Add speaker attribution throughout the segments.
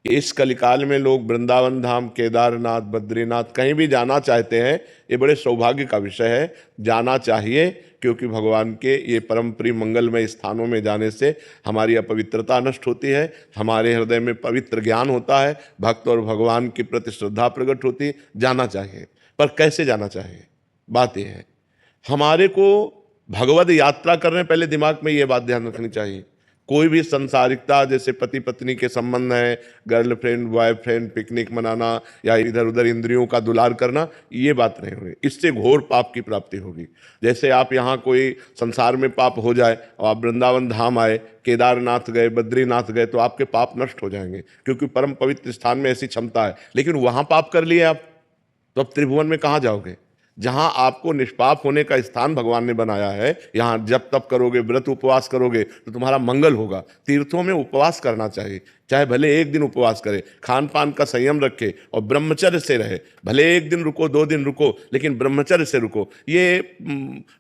Speaker 1: इस कलिकाल में लोग वृंदावन धाम, केदारनाथ, बद्रीनाथ कहीं भी जाना चाहते हैं, ये बड़े सौभाग्य का विषय है। जाना चाहिए, क्योंकि भगवान के ये परम प्रिय मंगलमय स्थानों में जाने से हमारी अपवित्रता नष्ट होती है, हमारे हृदय में पवित्र ज्ञान होता है, भक्त और भगवान के प्रति श्रद्धा प्रकट होती है। जाना चाहिए, पर कैसे जाना चाहिए? बात यह है, हमारे को भगवद यात्रा करने पहले दिमाग में ये बात ध्यान रखनी चाहिए। कोई भी संसारिकता, जैसे पति पत्नी के संबंध है, गर्लफ्रेंड बॉयफ्रेंड, पिकनिक मनाना या इधर उधर इंद्रियों का दुलार करना, ये बात नहीं होगी। इससे घोर पाप की प्राप्ति होगी। जैसे आप यहाँ कोई संसार में पाप हो जाए और आप वृंदावन धाम आए, केदारनाथ गए, बद्रीनाथ गए, तो आपके पाप नष्ट हो जाएंगे, क्योंकि परम पवित्र स्थान में ऐसी क्षमता है। लेकिन वहाँ पाप कर लिए आप, तो अब त्रिभुवन में कहाँ जाओगे? जहां आपको निष्पाप होने का स्थान भगवान ने बनाया है, यहां जब तप करोगे, व्रत उपवास करोगे, तो तुम्हारा मंगल होगा। तीर्थों में उपवास करना चाहिए, चाहे भले एक दिन उपवास करे, खान पान का संयम रखे और ब्रह्मचर्य से रहे। भले एक दिन रुको, 2 दिन रुको, लेकिन ब्रह्मचर्य से रुको। ये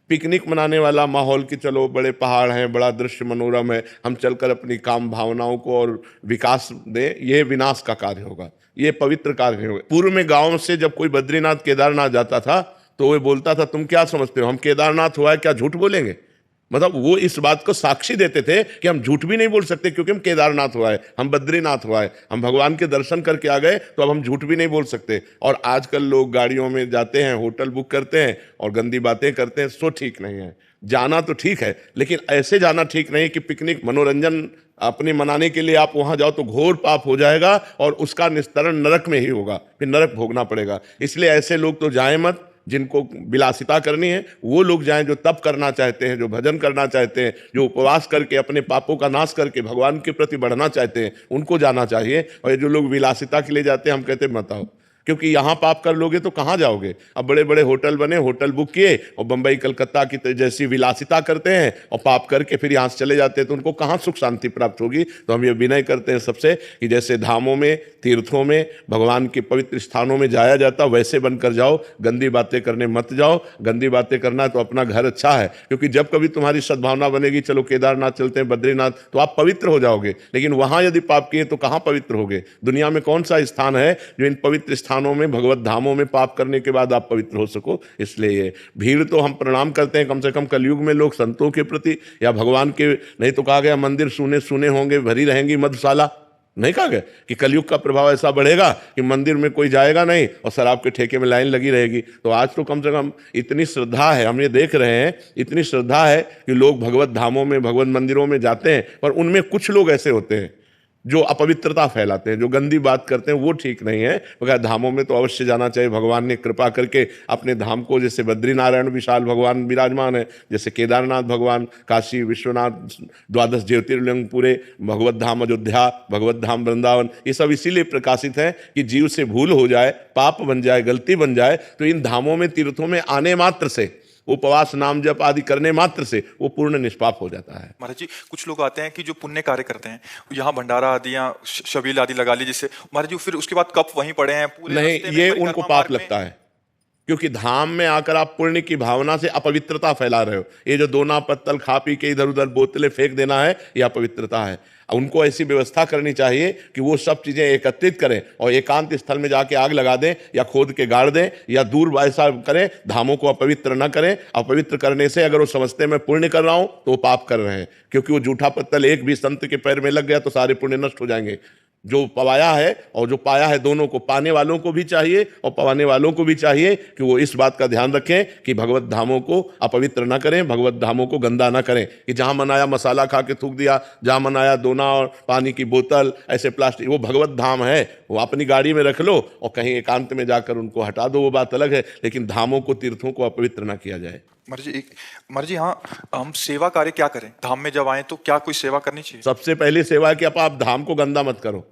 Speaker 1: पिकनिक मनाने वाला माहौल कि चलो बड़े पहाड़ हैं, बड़ा दृश्य मनोरम है, हम चलकर अपनी काम भावनाओं को और विकास दें, ये विनाश का कार्य होगा, ये पवित्र कार्य नहीं होगा। पूर्व में गांव से जब कोई बद्रीनाथ केदारनाथ जाता था, तो वो बोलता था, तुम क्या समझते हो हम केदारनाथ हुआ है, क्या झूठ बोलेंगे? मतलब वो इस बात को साक्षी देते थे कि हम झूठ भी नहीं बोल सकते, क्योंकि हम केदारनाथ हुआ है, हम बद्रीनाथ हुआ है, हम भगवान के दर्शन करके आ गए, तो अब हम झूठ भी नहीं बोल सकते। और आजकल लोग गाड़ियों में जाते हैं, होटल बुक करते हैं और गंदी बातें करते हैं, सो ठीक नहीं है। जाना तो ठीक है, लेकिन ऐसे जाना ठीक नहीं कि पिकनिक मनोरंजन अपने मनाने के लिए आप वहां जाओ, तो घोर पाप हो जाएगा और उसका निस्तरण नरक में ही होगा, फिर नरक भोगना पड़ेगा। इसलिए ऐसे लोग तो जाएं मत। जिनको विलासिता करनी है वो लोग जाएं, जो तप करना चाहते हैं, जो भजन करना चाहते हैं, जो उपवास करके अपने पापों का नाश करके भगवान के प्रति बढ़ना चाहते हैं, उनको जाना चाहिए। और ये जो लोग विलासिता के लिए जाते हैं, हम कहते हैं मत आओ, क्योंकि यहाँ पाप कर लोगे तो कहाँ जाओगे? अब बड़े बड़े होटल बने, होटल बुक किए और बंबई कलकत्ता की जैसी विलासिता करते हैं और पाप करके फिर यहाँ से चले जाते हैं, तो उनको कहाँ सुख शांति प्राप्त होगी? तो हम ये विनय करते हैं सबसे कि जैसे धामों में, तीर्थों में, भगवान के पवित्र स्थानों में जाया जाता, वैसे बनकर जाओ। गंदी बातें करने मत जाओ। गंदी बातें करना है तो अपना घर अच्छा है, क्योंकि जब कभी तुम्हारी सद्भावना बनेगी, चलो केदारनाथ चलते हैं, बद्रीनाथ, तो आप पवित्र हो जाओगे। लेकिन वहाँ यदि पाप किए तो कहाँ पवित्र होगे? दुनिया में कौन सा स्थान है जो इन पवित्र स्थानों में, भगवत धामों में पाप करने के बाद आप पवित्र हो सको? इसलिए ये भीड़ तो हम प्रणाम करते हैं, कम से कम कलयुग में लोग संतों के प्रति या भगवान के, नहीं तो कहा गया मंदिर सुने सुने होंगे, भरी रहेंगी मधुशाला। नहीं कहा गया कि कलयुग का प्रभाव ऐसा बढ़ेगा कि मंदिर में कोई जाएगा नहीं और शराब के ठेके में लाइन लगी रहेगी। तो आज तो कम से कम इतनी श्रद्धा है, हम ये देख रहे हैं, इतनी श्रद्धा है कि लोग भगवत धामों में, भगवत मंदिरों में जाते हैं, पर उनमें कुछ लोग ऐसे होते हैं जो अपवित्रता फैलाते हैं, जो गंदी बात करते हैं, वो ठीक नहीं है। मगर धामों में तो अवश्य जाना चाहिए। भगवान ने कृपा करके अपने धाम को, जैसे बद्रीनारायण विशाल भगवान विराजमान है, जैसे केदारनाथ भगवान, काशी विश्वनाथ, 12 ज्योतिर्लिंग पूरे, भगवत धाम अयोध्या, भगवत धाम वृंदावन, ये सब इसीलिए प्रकाशित हैं कि जीव से भूल हो जाए, पाप बन जाए, गलती बन जाए, तो इन धामों में, तीर्थों में आने मात्र से, उपवास नाम जप आदि करने मात्र से वो पूर्ण निष्पाप हो जाता है।
Speaker 2: महाराज जी, कुछ लोग आते हैं कि जो पुण्य कार्य करते हैं, यहाँ भंडारा आदि या शबील आदि लगा ली, जिससे महाराज जी फिर उसके बाद कब वहीं पड़े हैं पूरे
Speaker 1: नहीं,
Speaker 2: रास्ते में,
Speaker 1: ये
Speaker 2: परिक्रमा
Speaker 1: उनको
Speaker 2: मार्ग
Speaker 1: पाप
Speaker 2: में।
Speaker 1: लगता है, क्योंकि धाम में आकर आप पुण्य की भावना से अपवित्रता फैला रहे हो। ये जो दोना पत्तल खा पी के इधर उधर बोतलें फेंक देना है, ये अपवित्रता है। उनको ऐसी व्यवस्था करनी चाहिए कि वो सब चीज़ें एकत्रित करें और एकांत स्थल में जाके आग लगा दें या खोद के गाड़ दें या दूर ऐसा करें, धामों को अपवित्र न करें। अपवित्र करने से अगर वो समझते हैं मैं पुण्य कर रहा हूं, तो वो पाप कर रहे हैं, क्योंकि वो जूठा पत्तल एक भी संत के पैर में लग गया तो सारे पुण्य नष्ट हो जाएंगे। जो पवाया है और जो पाया है, दोनों को, पाने वालों को भी चाहिए और पवाने वालों को भी चाहिए कि वो इस बात का ध्यान रखें कि भगवत धामों को अपवित्र ना करें, भगवत धामों को गंदा ना करें। कि जहां मनाया मसाला खा के थूक दिया, जहां मनाया दोना और पानी की बोतल, ऐसे प्लास्टिक, वो भगवत धाम है, वो अपनी गाड़ी में रख लो और कहीं एकांत में जाकर उनको हटा दो, वो बात अलग है। लेकिन धामों को, तीर्थों को अपवित्र ना किया जाए।
Speaker 2: महाराज जी, हाँ, हम सेवा कार्य क्या करें धाम में जब आए, तो क्या कोई सेवा करनी चाहिए?
Speaker 1: सबसे पहली सेवा है कि आप धाम को गंदा मत करो,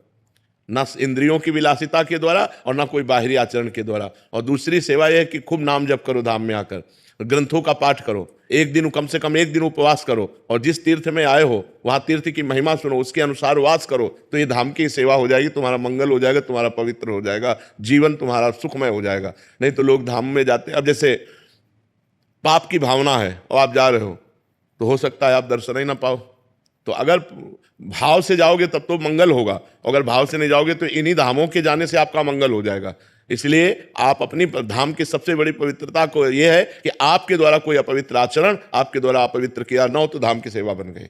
Speaker 1: ना इंद्रियों की विलासिता के द्वारा और ना कोई बाहरी आचरण के द्वारा। और दूसरी सेवा यह है कि खूब नाम जप करो, धाम में आकर ग्रंथों का पाठ करो, एक दिन, कम से कम एक दिन उपवास करो और जिस तीर्थ में आए हो वहां तीर्थ की महिमा सुनो, उसके अनुसार वास करो, तो ये धाम की सेवा हो जाएगी, तुम्हारा मंगल हो जाएगा, तुम्हारा पवित्र हो जाएगा, जीवन तुम्हारा सुखमय हो जाएगा। नहीं तो लोग धाम में जाते, अब जैसे पाप की भावना है और आप जा रहे हो, तो हो सकता है आप दर्शन ही ना पाओ, तो अगर भाव से जाओगे तब तो मंगल होगा, अगर भाव से नहीं जाओगे तो इन्हीं धामों के जाने से आपका मंगल हो जाएगा। इसलिए आप अपनी धाम की सबसे बड़ी पवित्रता को यह है कि आपके द्वारा कोई अपवित्र आचरण, आपके द्वारा अपवित्र किया ना हो तो धाम की सेवा बन गई।